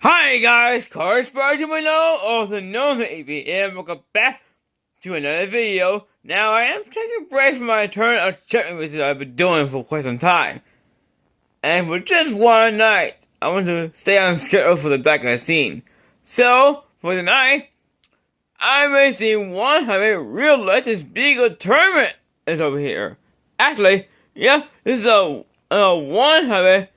Hi guys, Correspondent also known as AB, and welcome back to another video. Now I am taking a break from my turn of checking videos that I've been doing for quite some time. And for just one night, I want to stay on schedule for the Diecast scene. So, for tonight, I'm racing one of a real Legends Beagle tournament is over here. Actually, yeah, this is a one of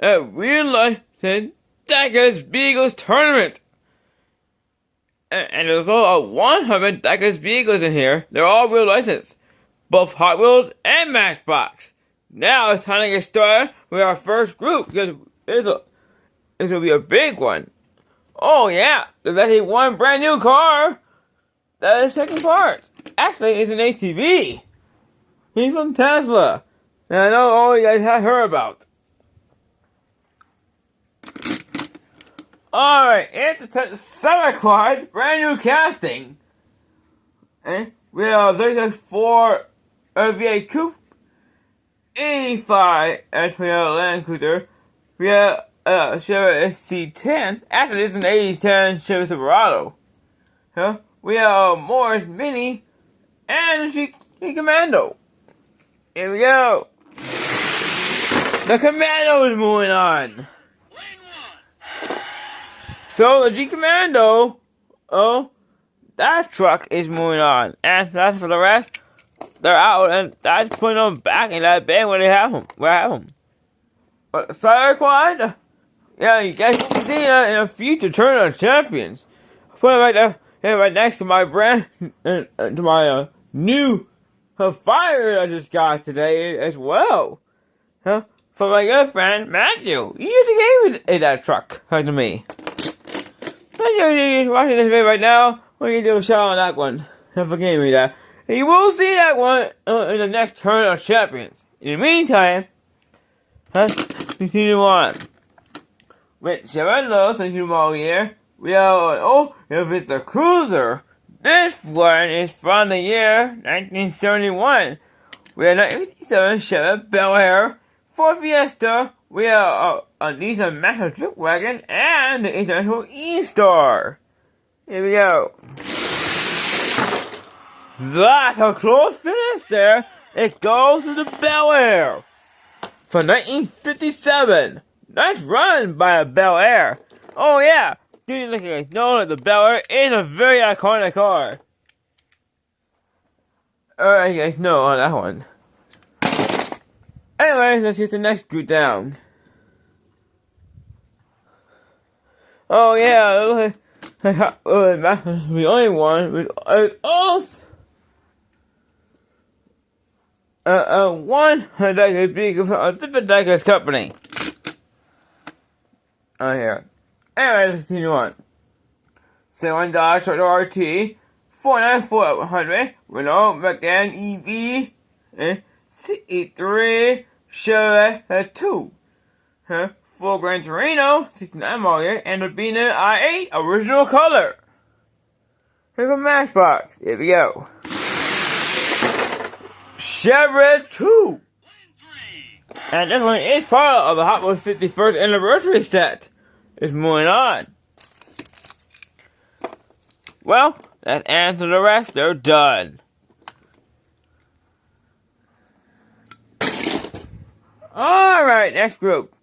a real Legends Diecast Beagles tournament. And there's also 100 Diecast Beagles in here. They're all real licensed, both Hot Wheels and Matchbox. Now it's time to get started with our first group, because this will be a big one. Oh yeah, there's actually one brand new car that is taking part. Actually, it's an ATV. He's from Tesla. And I know all you guys have heard about. Alright, it's the 7 quad, brand new casting. And we have 36 V8 Coupe, 85 Toyota Land Cruiser. We have Chevy SC10. Actually, this is an 8010 Chevy Silverado. We have Morris Mini and G Commando. Here we go. The Commando is moving on. So the G Commando, that truck is moving on, and that's for the rest. They're out, and that's putting them back in that bay where they have them. But the Cyber Quad, yeah, you guys can see that in a future Tournament of Champions. I put it right there, right next to my brand, to my new fire I just got today as well. For my good friend Matthew, he just gave that truck to me. If you're watching this video right now, we're going to do a shout out on that one. Forgive me that. And you will see that one in the next Tournament of Champions. In the meantime, continue on. With Chevy Lowe's and model here, we have if it's a cruiser. This one is from the year 1971. We have 1957 Chevy Bel Air, Ford Fiesta. We have a Nissan Maxima Trick Wagon and the International E-Star. Here we go. That's a close finish there. It goes to the Bel Air from 1957. Nice run by a Bel Air. Oh yeah, you guys know that the Bel Air is a very iconic car. Alright, you guys know on that one. Anyway, let's get the next group down. Oh yeah, the only one with off. One Diecast Beagle from a different Diecast company. Oh yeah. Anyway, let's continue on. 71 Dodge Charger RT, 494 100, Renault Megane EV, 63 Chevy 2. Full Gran Torino, 69 model year, and the Bina i8 original color. Here's a Matchbox. Here we go. Chevy 2. And this one is part of the Hot Wheels 51st anniversary set. It's moving on. Well, that answers the rest. They're done. Alright, next group.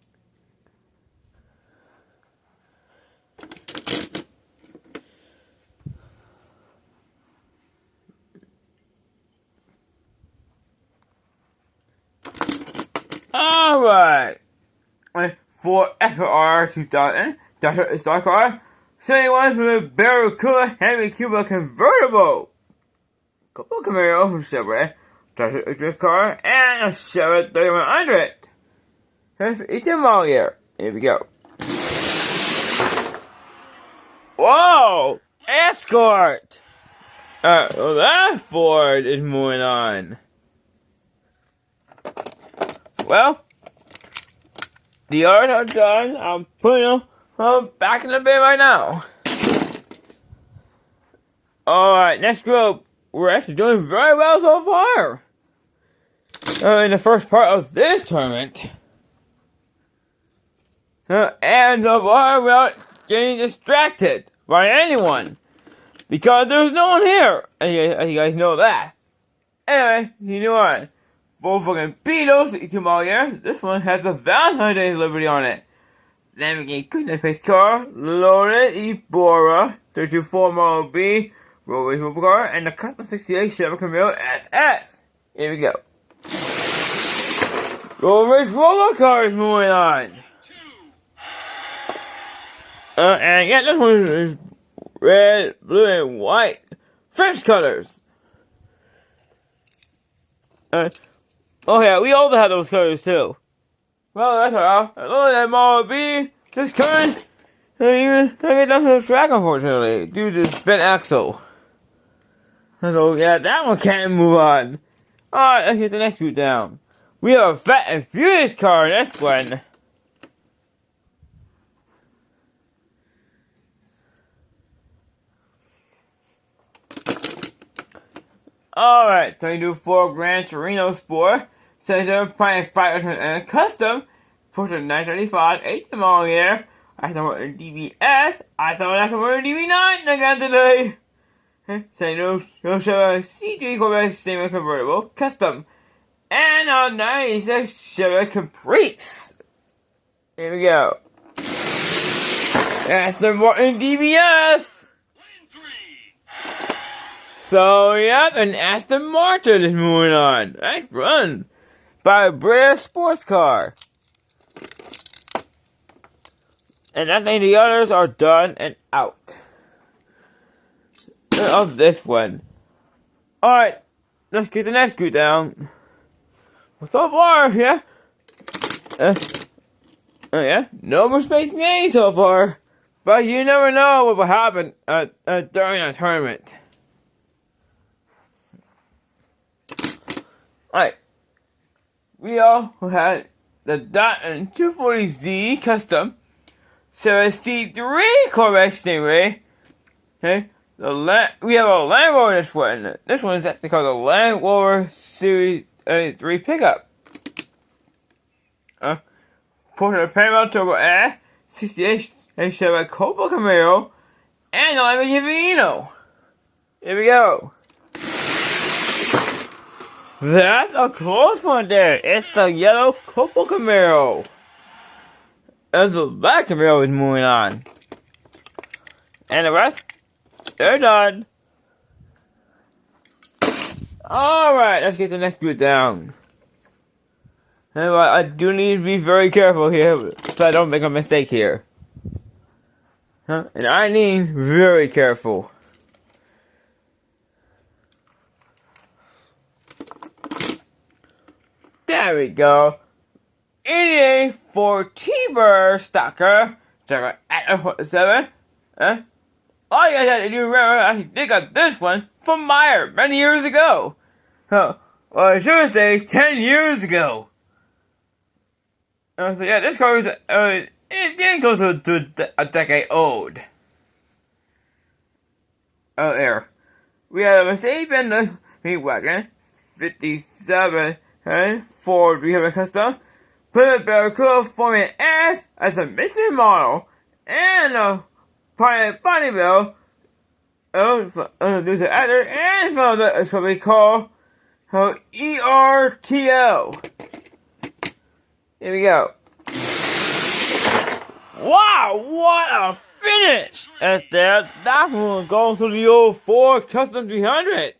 Alright. For SR 2000, Dr. Star Car, 71 for the Barracuda Heavy Cuba Convertible. Couple Camaro from Chevrolet, Dr. Drift Car, and a Chevy 3100. It's a model year. Here we go. Whoa! Escort! Well, that Ford is moving on. Well, the art are done. I'm putting them back in the bin right now. Alright, next group. We're actually doing very well so far. In the first part of this tournament. And the bar about getting distracted by anyone. Because there's no one here. And you guys know that. Anyway, you know what? Volkswagen Beetles, 82 model year. This one has the Valentine's Day Liberty on it. Lamborghini goodness face car, loaded Ebora, 324 Model B, roll race mobile car, and the custom 68 Chevy Camaro SS. Here we go. Roll race roller car is moving on. And yeah, this one is red, blue, and white. French colors. Oh yeah, we also have those colors too. Well, that's all. Look at that Model B. Just couldn't even get down to the track, unfortunately, due to the spin axle. So yeah, that one can't move on. Alright, let's get the next route down. We have a Fat and Furious car in this one. Alright, 2024 Gran Torino Sport, 77.5 and custom, Porsche 935, 18 model year. I thought it was DBS, I thought it was DB9 again today. Say no C3 Corvette Statement Convertible, custom, and a 96 Chevy Caprice. Here we go. Aston Martin DBS. So, yeah, an Aston Martin is moving on. Nice run by a British sports car. And I think the others are done and out of this one. Alright, let's get the next group down. So far, yeah. Yeah, no more Space Grenade so far. But you never know what will happen during a tournament. Alright, we also had the Dot and 240Z Custom, C3 Corvette Stingray. Okay, we have a Land Rover in this one. This one is actually called the Land Rover Series 3 Pickup. Porsche Panamera Turbo S, 68 Chevy Copa Camaro, and the Lamborghini Veneno. Here we go. That's a close one there. It's the yellow Copa Camaro. And the black Camaro is moving on. And the rest, they're done. Alright, let's get the next group down. And I do need to be very careful here so I don't make a mistake here. And I mean very careful. There we go. 88 for T-Bird Stalker. Check out 7. All you guys had to do, remember, I actually did got this one from Meyer many years ago. Well, I should say 10 years ago. So yeah, this car is it's getting close to a decade old. Oh, there. We have a Mercedes-Benz Wagon 57. Ford 300 Custom, Plymouth Barracuda Formula S as a mystery model, and a Bonneville, there's an editor, and from the company called ERTL. Here we go. Wow, what a finish! That one goes to the old Ford Custom 300.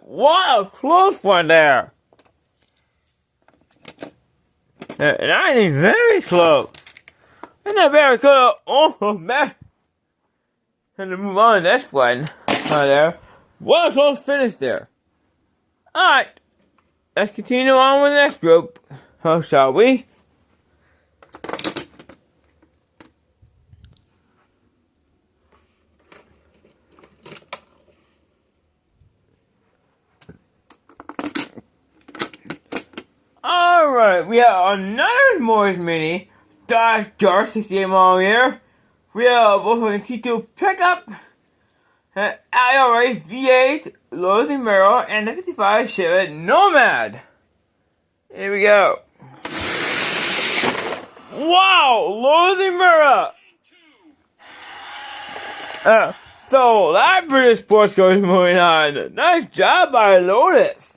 What a close one there. And I think very close. And that Barracuda, oh man. And to move on to this one. There. What a close finish there. Alright. Let's continue on with the next group. How shall we? Alright, we have another Morris Mini, Dodge Dart 68 model year. We have a Volkswagen T2 pickup, an IRA V8, Lowe's Merrill, and a 55 Chevy Nomad. Here we go. Wow, Lowe's Merrill So that British sports goes moving on. Nice job by Lotus.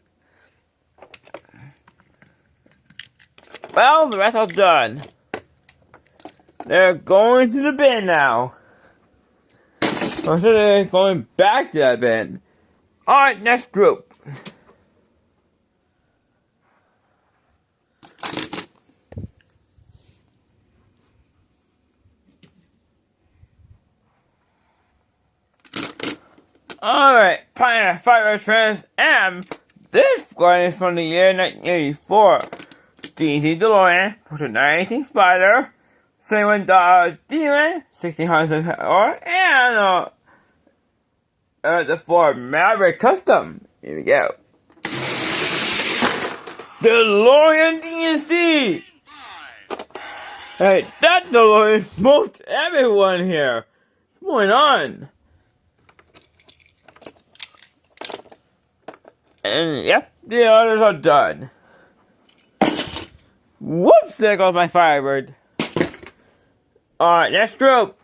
Well, the rest are done. They're going to the bin now. Or should they going back to that bin? Alright, next group. Alright, Pioneer Fire Trans M. This one is from the year 1984. DC DeLorean, 1918 Spider, 71 Dodge Demon, 1600 or and the Ford Maverick Custom. Here we go. DeLorean DNC. Hey, that DeLorean smoked everyone here. What's going on? And yep, the others are done. Whoops, there goes my Firebird. Alright, next group.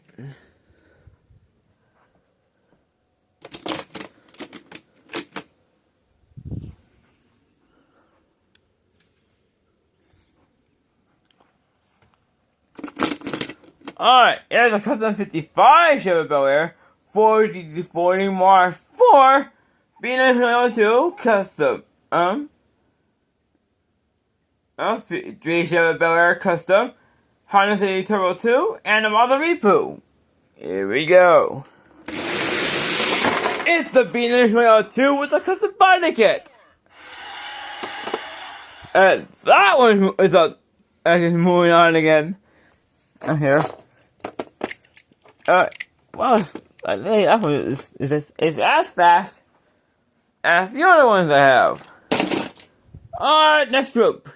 Alright, here's a custom 55 Chevy Bel Air 40 Mark 4 being a 2 custom. 3 Chevy Bel Air custom, Honda City Turbo 2, and a Model Repo. Here we go. It's the B902 with the custom body kit. And that one is moving on again. Here. Well, I think that one is as fast as the other ones I have. Alright, next group.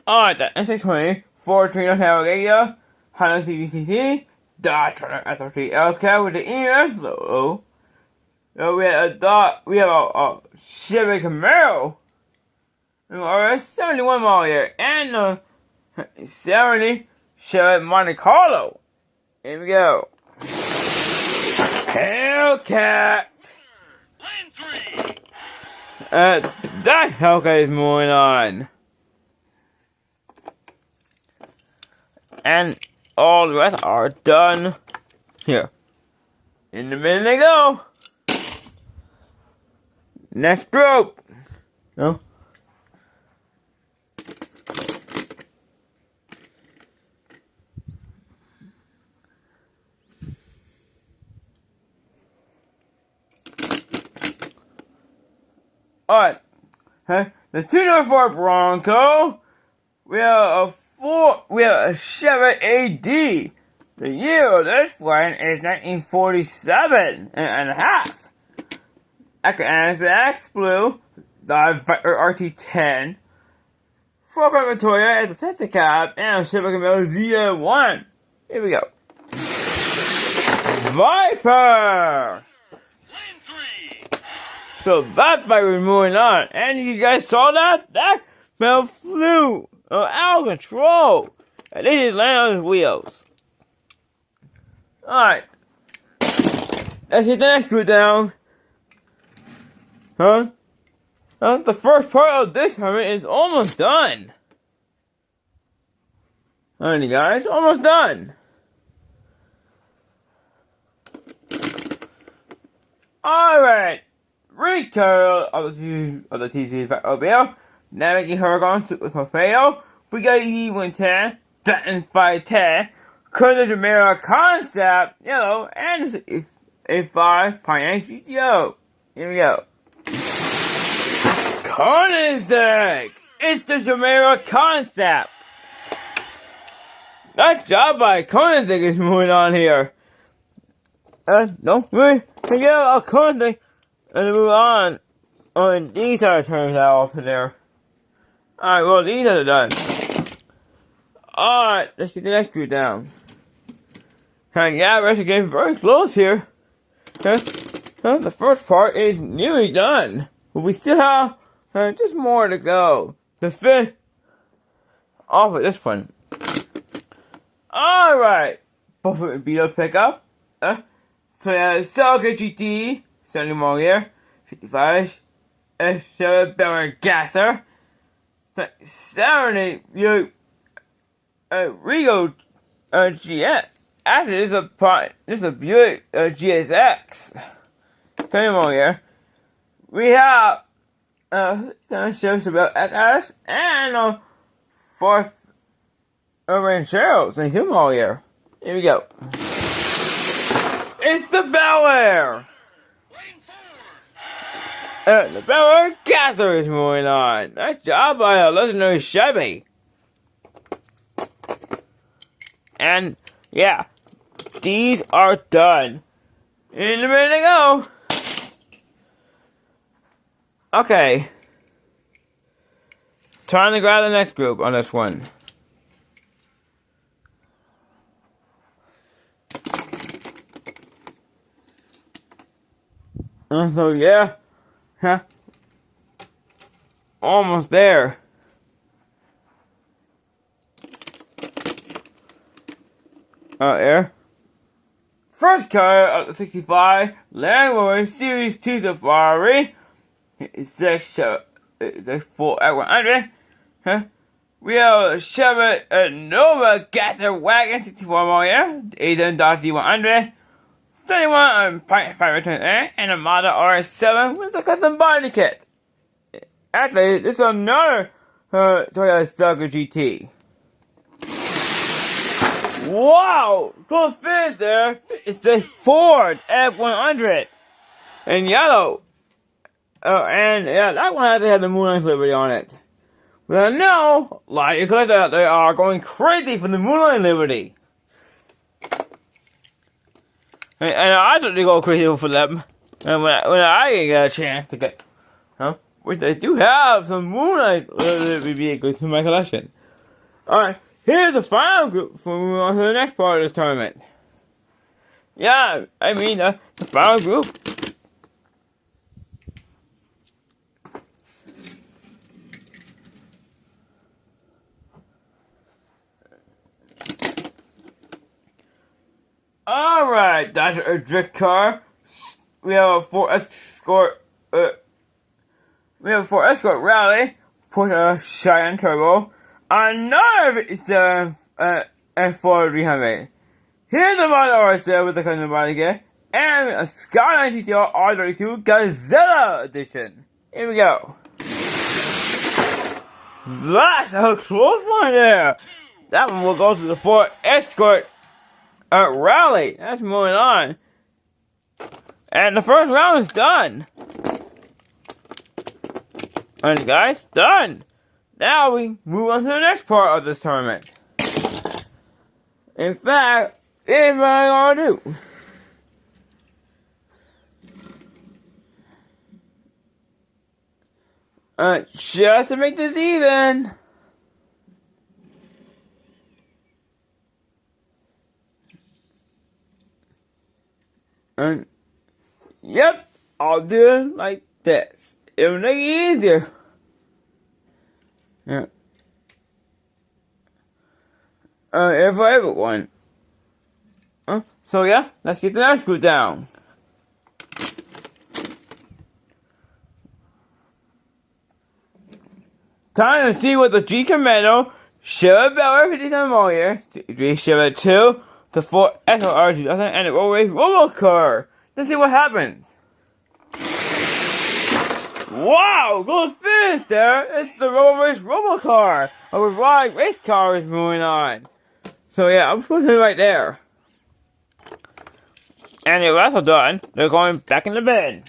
Alright, the N620, Ford Trino Navigator, Honda CVCC, Dodge S3 LCAT with the EMS logo. We have a Chevy Camaro, a 71 model here, and a 70 Chevy Monte Carlo. Here we go. Hellcat. Lane 3. That Hellcat is moving on. And all the rest are done here. In the minute they go. Next group. No. Alright. The 204 Bronco. We have a Chevy AD. The year of this one is 1947 and a half. X Blue, the RT10. 4-car Victoria as a Tesla cab, and a Chevy Camaro ZM1. Here we go. Viper! Lane 3. So that Viper is moving on. And you guys saw that? That Bell flew out of control. And they just landed on his wheels. Alright. Let's get the next group down. The first part of this tournament is almost done. Alrighty guys, almost done. Alright. Recurl of the TC OBL. Navigating Huracan with Morfeo. We got E110, Dutton 510, Color Jamera Concept, Yellow, and A5 Pioneer GTO. Here we go. Koenigsegg! It's the Jamera Concept! That job by Koenigsegg is moving on here. No, we can get a Koenigsegg and move on. These are turns out also there. Alright, well, these are done. Alright, let's get the next group down. And yeah, we're actually getting very close here. Okay. The first part is nearly done, but we still have just more to go. The fifth off of this one. Alright, Buffett Beetle pickup. So yeah, Celica GT, 70 more here, 55. Chevy Bel Gasser, 70 Rego GS. Actually, this is a Buick GSX. 20 more here. We have Chevy Bel SS and fourth Rancheros and 2 more here. Here we go. It's the Bel Air. The Bel Gasser is moving on. Nice job by a legendary Chevy. And yeah, these are done. In a minute to go. Okay. Time to grab the next group on this one. So yeah. Huh? Almost there. There. First car of the 65 Land Rover Series 2 Safari. It's a full F100. Huh? We have a Chevy Nova Gather Wagon 64 model year, the Dodge D100. 31 on Pirate and a Mazda RX-7 with a custom body kit. Actually, this is another Toyota Celica GT. Wow! Close finish there. It's the Ford F100 in yellow. And yeah, that one actually had the Moonlight Liberty on it. But I know a lot of you collectors out there are going crazy for the Moonlight Liberty. And I certainly go crazy for them. And when I get a chance to get, which I do have some Moonlight vehicles in my collection. Alright, here's the final group for moving on to the next part of this tournament. Yeah, I mean the final group. Alright, that's a drift car. We have a Ford Escort. We have a Ford Escort Rally. Put a Cheyenne Turbo. Another is a Ford 300. Here's the model RX with the custom body kit, and a Skyline GTR R32 Gazella edition. Here we go. That's a close one there. That one will go to the Ford Escort. Rally, that's moving on. And the first round is done. And guys, done. Now we move on to the next part of this tournament. In fact, here's what I'm gonna do. Just to make this even. Yep, I'll do it like this. It'll make it easier. Yeah. For everyone. So yeah, let's get the next group down. Time to see what the G Commando, Chevy Bel 57 model year, Chevy 2, the Ford Echo R2000, and the Roll-Race Robocar. Let's see what happens. Wow, goes finish there. It's the Roll-Race Robocar. A ride race car is moving on. So yeah, I'm putting it right there. And the rest are done. They're going back in the bin.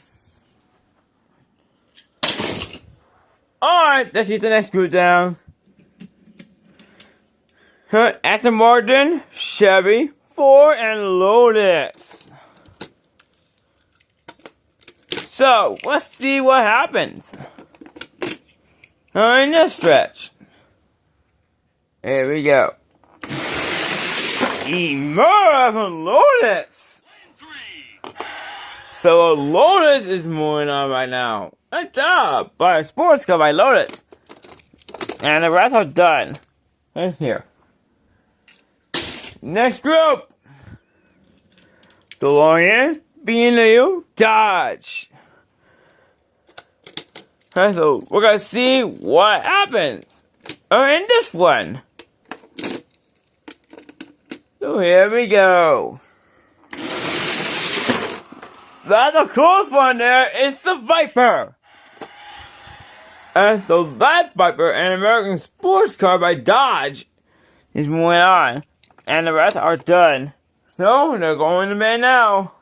Alright, let's get the next group down. Aston Martin, Chevy, Ford, and Lotus. So, let's see what happens. In this stretch. Here we go. Emerge from Lotus. So Lotus is moving on right now. Good job by Sports Car by Lotus. And the rest are done. Right here. Next group. DeLorean, BMW, Dodge. And so we're gonna see what happens in this one. So here we go. That's the coolest one there is the Viper. And so that Viper, an American sports car by Dodge, is moving on. And the rest are done. So they're going to bed now.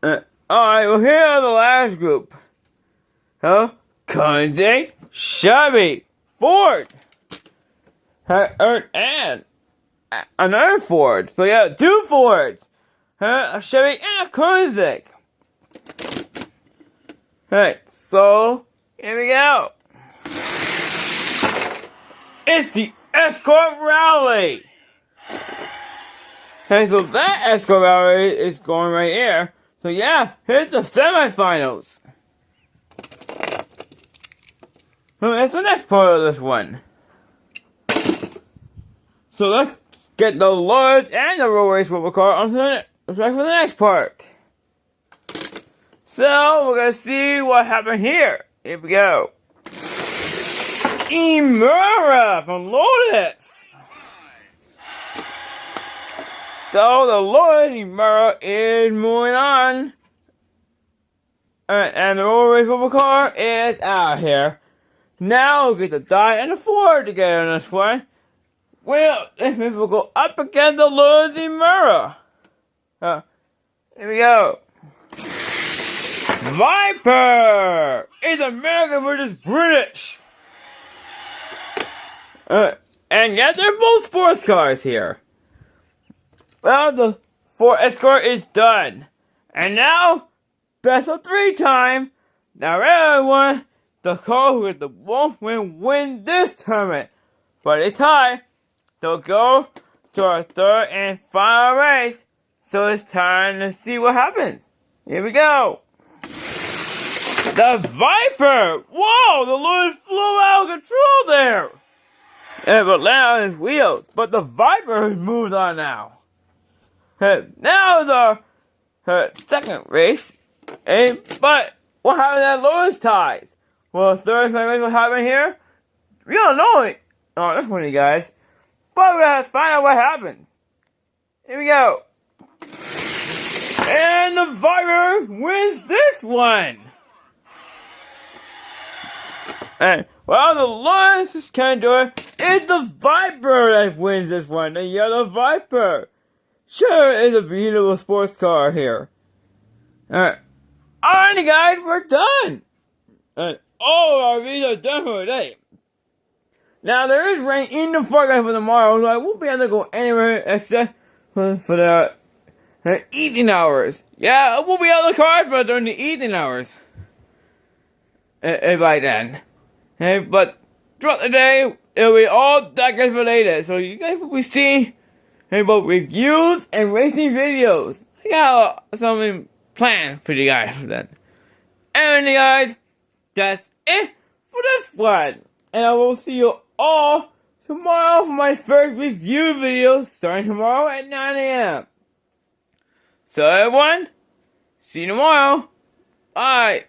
Alright, well here are the last group. Koenigsegg, Chevy, Ford, and another Ford. So yeah, 2 Fords. A Chevy and a Koenigsegg. Alright, so here we go. It's the Escort Rally. And so that Escort Rally is going right here. So yeah, here's the semifinals. So that's the next part of this one. So let's get the Lotus and the road race rubber car on to the next part. So we're gonna see what happened here. Here we go. Imura from Lotus. So the Lotus Imura is moving on. And the road race rubber car is out here. Now we'll get the Dodge and the Ford together on this one. Well, this means we'll go up against the Lotus Imura. Here we go. Viper is American versus British. And yet they're both sports cars here. Well, the Ford Escort is done. And now, best of 3 time. Now everyone, the car with the most win this tournament. But a tie, they'll go to our 3rd and final race. So it's time to see what happens. Here we go. The Viper! Whoa, the Lotus flew out of control there. And it landed on his wheels. But the Viper has moved on now. Now the second race. But what happened at Lotus ties? Well, the third race what happened here? We don't know it. Oh, that's one of you guys. But we're gonna find out what happens. Here we go. And the Viper wins this one. And well, the Lotus can't do it. It's the Viper that wins this one. The yellow Viper. Sure, it's a beautiful sports car here. Alright, guys, we're done. And all our videos are done for today. Now, there is rain in the forecast for tomorrow, so I won't be able to go anywhere except for the evening hours. Yeah, I won't be out of the cars, but during the evening hours. By then. But throughout the day, it'll be all Diecast related. So you guys will be seeing both reviews and racing videos. I got something planned for you guys for that. And guys, that's it for this one. And I will see you all tomorrow for my first review video starting tomorrow at 9 a.m. So everyone, see you tomorrow. Bye.